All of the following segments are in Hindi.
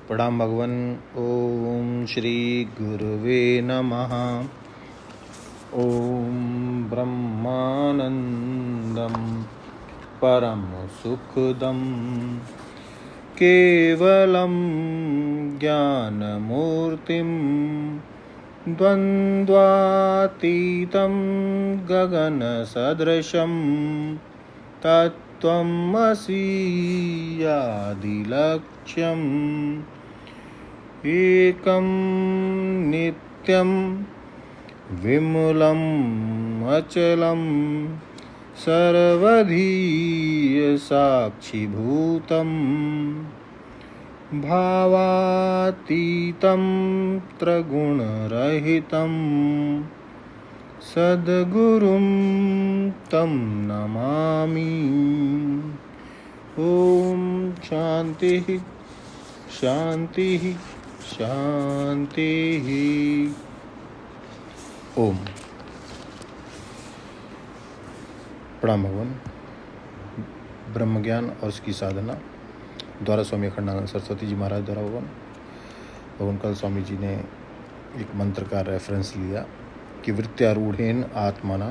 प्रणाम भगवन। ओम श्री गुरुवे नमः। ओम ब्रह्मानंदं परम सुखदं केवलं ज्ञानमूर्तिं द्वन्द्वातीतं गगनसदृशं तत्त्वमसि आदिलक्ष्यम् एकं नित्यं विमलं अचलं सर्वधी साक्षिभूतं भावातीतं त्रिगुणरहितं सद्गुरुं तं नमामि। ओम शांति शांति शांति। ओम। प्रणाम भगवान। ब्रह्म ज्ञान और उसकी साधना द्वारा स्वामी अखंडानंद सरस्वती जी महाराज द्वारा भगवान कल स्वामी जी ने एक मंत्र का रेफरेंस लिया कि वृत्त्यारूढ़ेन आत्मना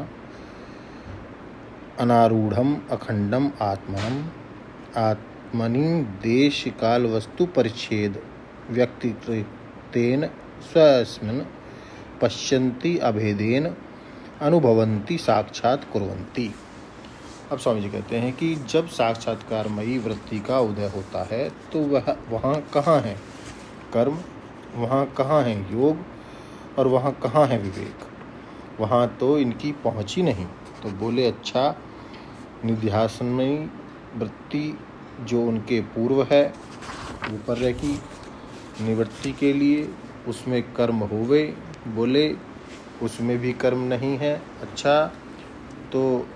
अनारूढ़म अखंडम आत्मनम आत्मनि देश काल वस्तु परिच्छेद व्यक्तित्वेन स्वस्मिन् पश्यन्ति अभेदेन अनुभवन्ति साक्षात कुर्वन्ति। अब स्वामी जी कहते हैं कि जब साक्षात्कारमयी वृत्ति का उदय होता है तो वह वहाँ कहाँ है कर्म, वहाँ कहाँ है योग और वहाँ कहाँ है विवेक। वहाँ तो इनकी पहुँच ही नहीं। तो बोले अच्छा, निध्यासनमयी वृत्ति जो उनके पूर्व है विपर्य की निवृत्ति के लिए उसमें कर्म होवे। बोले उसमें भी कर्म नहीं है। अच्छा, तो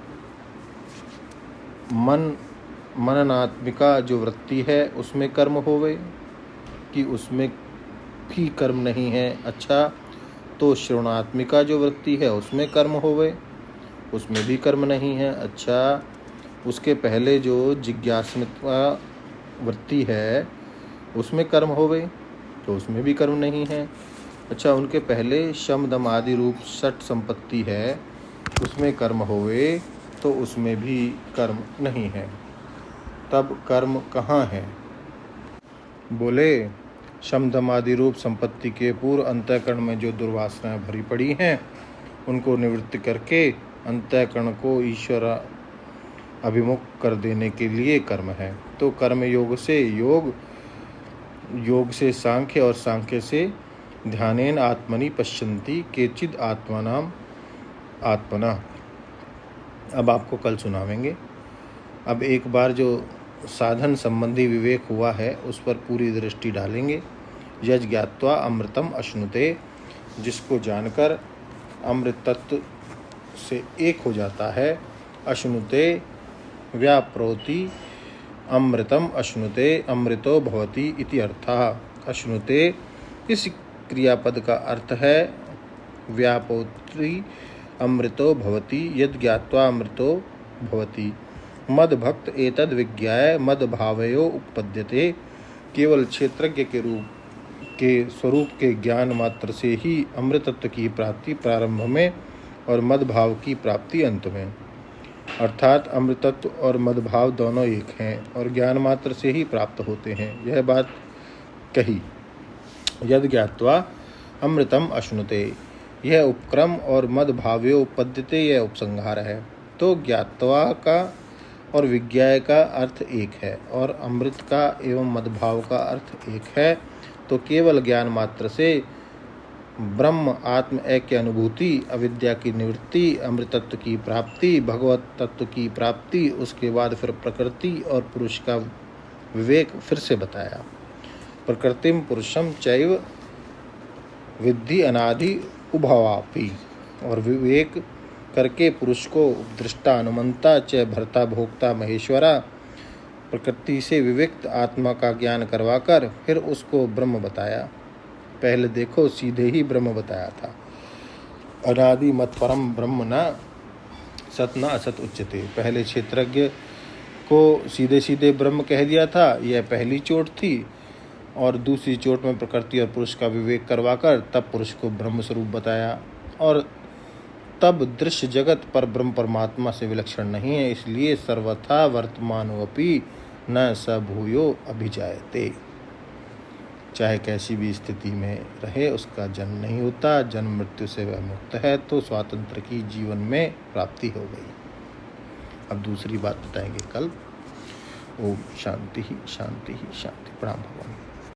मननात्मिका जो वृत्ति है उसमें कर्म होवे कि उसमें भी कर्म नहीं है। अच्छा, तो श्रवणात्मिका जो वृत्ति है उसमें कर्म होवे, उसमें भी कर्म नहीं है। अच्छा, उसके पहले जो जिज्ञासनिका वृत्ति है उसमें कर्म होवे तो उसमें भी कर्म नहीं है। अच्छा, उनके पहले शम दम आदि रूप षट संपत्ति है उसमें कर्म होवे तो उसमें भी कर्म नहीं है। तब कर्म कहाँ है? बोले शम दम आदि रूप संपत्ति के पूर्व अंतःकरण में जो दुर्वासनाएं भरी पड़ी हैं उनको निवृत्त करके अंतःकरण को ईश्वर अभिमुख कर देने के लिए कर्म है। तो कर्म योग से योग, योग से सांख्य और सांख्य से ध्यानेन आत्मनि पश्यन्ति केचिद आत्मानाम आत्मना। अब आपको कल सुनावेंगे। अब एक बार जो साधन संबंधी विवेक हुआ है उस पर पूरी दृष्टि डालेंगे। यज ज्ञात्वा अमृतम अश्नुते, जिसको जानकर अमृत तत्व से एक हो जाता है। अश्नुते व्याप्रोति अमृतम अश्नुते अमृतो भवति इति अर्थः। अश्नुते इस क्रियापद का अर्थ है व्यापोत्री अमृतो भवति यद ज्ञात्वा अमृतो भवति। मद भक्त एतद विज्ञाय मद भावयो उपपद्यते। केवल क्षेत्रज्ञ के रूप के स्वरूप के ज्ञान मात्र से ही अमृतत्व की प्राप्ति प्रारंभ में और मद भाव की प्राप्ति अंत में। अर्थात अमृतत्व और मदभाव दोनों एक हैं और ज्ञान मात्र से ही प्राप्त होते हैं। यह बात कही। यद ज्ञात्वा अमृतम अश्नुते, यह उपक्रम और मदभाव्यो उपपद्यते यह उपसंहार है। तो ज्ञात्वा का और विज्ञाय का अर्थ एक है और अमृत का एवं मदभाव का अर्थ एक है। तो केवल ज्ञान मात्र से ब्रह्म आत्म ऐक्य अनुभूति, अविद्या की निवृत्ति, अमृतत्व की प्राप्ति, भगवत तत्व की प्राप्ति, उसके बाद फिर प्रकृति और पुरुष का विवेक फिर से बताया। प्रकृतिम पुरुषम चैव विद्धि अनादि उभवापि, और विवेक करके पुरुष को दृष्टा अनुमंता च भर्ता भोक्ता महेश्वरा, प्रकृति से विविक्त आत्मा का ज्ञान करवाकर फिर उसको ब्रह्म बताया। पहले देखो सीधे ही ब्रह्म बताया था। अनादि मत परम ब्रह्म न सत न असत उच्यते। पहले क्षेत्रज्ञ को सीधे सीधे ब्रह्म कह दिया था, यह पहली चोट थी। और दूसरी चोट में प्रकृति और पुरुष का विवेक करवाकर तब पुरुष को ब्रह्म स्वरूप बताया। और तब दृश्य जगत पर ब्रह्म परमात्मा से विलक्षण नहीं है, इसलिए सर्वथा वर्तमानोपि न स भूयो अभिजायते। चाहे कैसी भी स्थिति में रहे उसका जन्म नहीं होता, जन्म मृत्यु से वह मुक्त है, तो स्वातंत्र की जीवन में प्राप्ति हो गई। अब दूसरी बात बताएंगे कल। ओम शांति ही शांति ही शांति। प्रणाम भगवान।